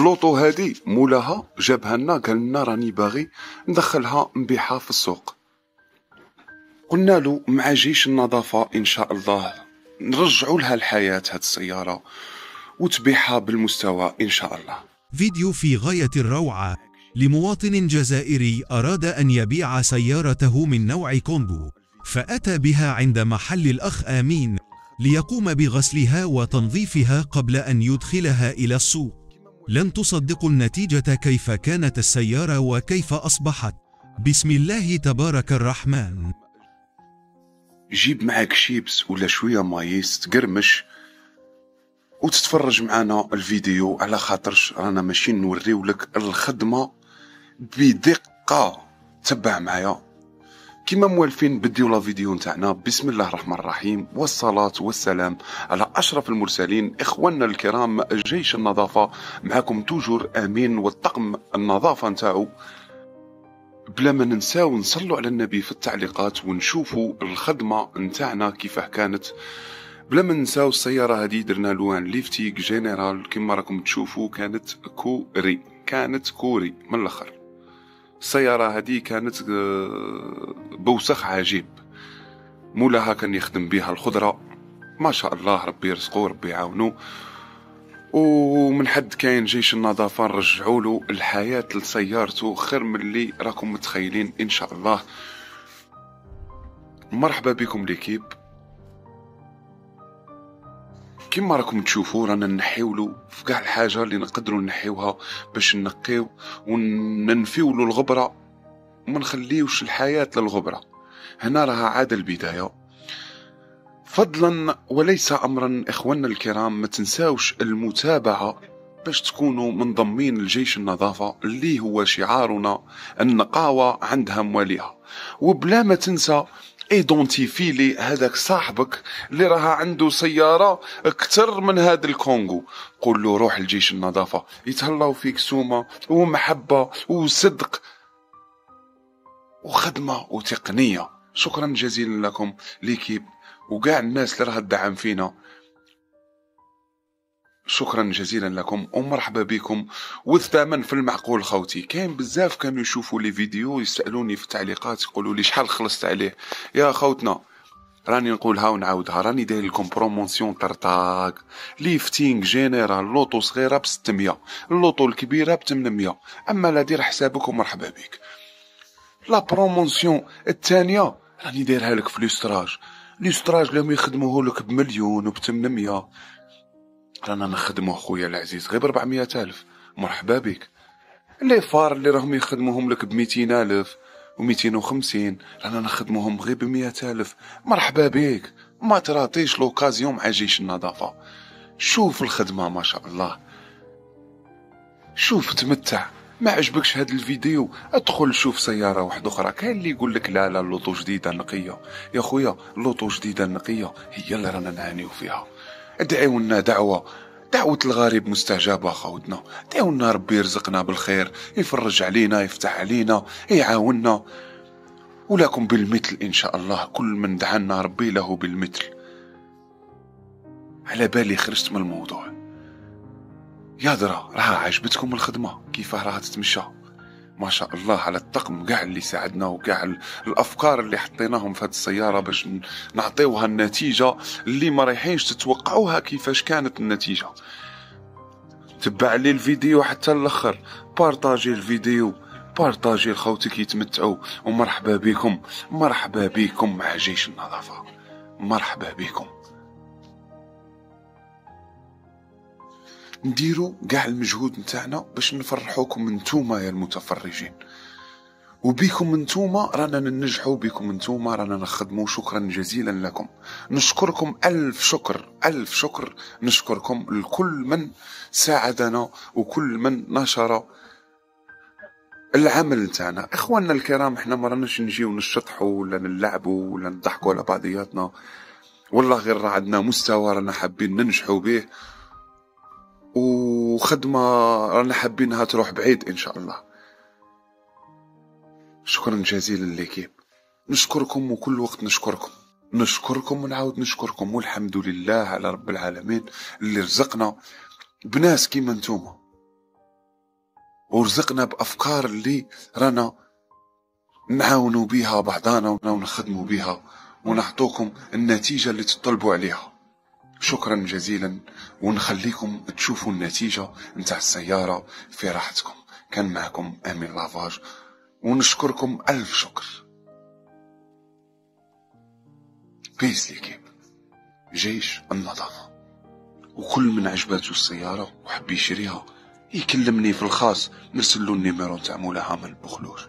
اللوطو هادي مولاها جابها لنا، قال لنا راني باغي ندخلها نبيعها في السوق. قلنا له مع جيش النظافة إن شاء الله نرجعوا لها الحياة هاد السيارة وتبيعها بالمستوى إن شاء الله. فيديو في غاية الروعة لمواطن جزائري أراد أن يبيع سيارته من نوع كونغو، فأتى بها عند محل الأخ آمين ليقوم بغسلها وتنظيفها قبل أن يدخلها إلى السوق. لن تصدقوا النتيجة، كيف كانت السيارة وكيف أصبحت. بسم الله تبارك الرحمن. جيب معاك شيبس ولا شوية مايس تقرمش وتتفرج معنا الفيديو، على خاطرش رانا ماشي نوريو لك الخدمة بدقة. تبع معايا كما موالفين. بديو لا فيديو نتاعنا. بسم الله الرحمن الرحيم، والصلاة والسلام على أشرف المرسلين. إخواننا الكرام، جيش النظافة معكم توجور آمين والطقم النظافة نتاعو. بلا ما ننساو نصلوا على النبي في التعليقات ونشوفوا الخدمة نتاعنا كيفاه كانت. بلا ما ننساو السيارة هذه درنا لوان ليفتيك جينيرال كما راكم تشوفوا، كانت كوري من الاخر. السيارة هذه كانت بوسخ عجيب. مولاها كان يخدم بها الخضرة ما شاء الله، ربي يرزقه ربي يعاونو. ومن حد كاين جيش النظافة نرجعوا له الحياة لسيارته خير من اللي راكم متخيلين ان شاء الله. مرحبا بكم ليكيب. كما راكم تشوفوا رانا نحيولو في كاع الحاجه اللي نقدروا نحيوها باش نقيو وننفيو له الغبره وما نخليوش الحياه للغبره. هنا راها عاد البدايه فضلا وليس امرا. اخواننا الكرام ما تنساوش المتابعه باش تكونوا منضمين لجيش النظافه اللي هو شعارنا النقاوه عندها مواليها. وبلا ما تنسى ايدونتيفي لي هذاك صاحبك اللي راها عنده سيارة اكثر من هذا الكونغو، قول له روح لجيش النظافة يتهلاو فيك سومة ومحبة وصدق وخدمة وتقنية. شكرا جزيلا لكم ليكيب وكاع الناس اللي راها تدعم فينا، شكرا جزيلا لكم ومرحبا بكم. والثمن في المعقول خوتي. كاين بزاف كانوا يشوفوا لي فيديو يسالوني في التعليقات يقولوا لي شحال خلصت عليه. يا خوتنا راني نقولها ونعاودها، راني داير لكم بروموسيون طرطاق. ليفتينغ جينيرال لوطو صغيره ب 600، اللوطو الكبيره ب 800. اما لا دير حسابك ومرحبا بك. لا بروموسيون الثانيه راني دايرها لك في لوستراج لهم يخدموه لك بمليون وب 800. رانا نخدمو خويا العزيز غير ب400,000. مرحبا بك. لي فار اللي راهم يخدموهم لك ب200,000 و250 رانا نخدموهم غير ب100,000. مرحبا بك. ما تراطيش لوكازيون مع جيش النظافة. شوف الخدمة ما شاء الله، شوف تمتع. ما عجبكش هذا الفيديو ادخل شوف سيارة واحدة اخرى. كاين اللي يقول لك لا اللوطو جديدة نقية. يا خويا اللوطو جديدة نقية هي اللي رانا نعانيو فيها. ادعيو لنا دعوة الغريب مستجابة خوتنا. ادعيو لنا ربي يرزقنا بالخير، يفرج علينا، يفتح علينا، يعاوننا. ولكم بالمثل ان شاء الله. كل من دعانا ربي له بالمثل. على بالي خرجت من الموضوع. يا درا راها عجبتكم الخدمة كيفاه راها تتمشى؟ ما شاء الله على الطقم كاع اللي ساعدنا وكاع الافكار اللي حطيناهم في هذه السياره باش نعطيوها النتيجه اللي ما رايحينش تتوقعوها. كيفاش كانت النتيجه؟ تبع لي الفيديو حتى الاخر، بارطاجي الفيديو، بارطاجي لخوتك يتمتعوا. ومرحبا بكم، مرحبا بكم مع جيش النظافه. مرحبا بكم. نديروا كاع المجهود نتاعنا باش نفرحوكم نتوما يا المتفرجين، وبيكم نتوما رانا ننجحوا، بيكم نتوما رانا نخدموا. شكرا جزيلا لكم. نشكركم الف شكر الف شكر. نشكركم لكل من ساعدنا وكل من نشر العمل نتاعنا. اخواننا الكرام احنا ما راناش نجيو نشطحوا ولا نلعبوا ولا نضحكوا على بعضياتنا، والله غير عندنا مستوى رانا حابين ننجحوا به، وخدمة رانا حابينها تروح بعيد إن شاء الله. شكرا جزيلا لكم. نشكركم وكل وقت نشكركم ونعاود نشكركم. والحمد لله على رب العالمين اللي رزقنا بناس كيما نتوما. ورزقنا بأفكار اللي رانا نعاونوا بها بعضانا ونخدموا بها ونعطوكم النتيجة اللي تطلبوا عليها. شكرا جزيلا، ونخليكم تشوفوا النتيجة نتاع السيارة في راحتكم. كان معكم أمين لافاج، ونشكركم ألف شكر. بيس ليكيب جيش النظافة. وكل من عجبته السيارة وحب يشريها يكلمني في الخاص، نرسل له النيميرو نتاع مولاها من البخلوش.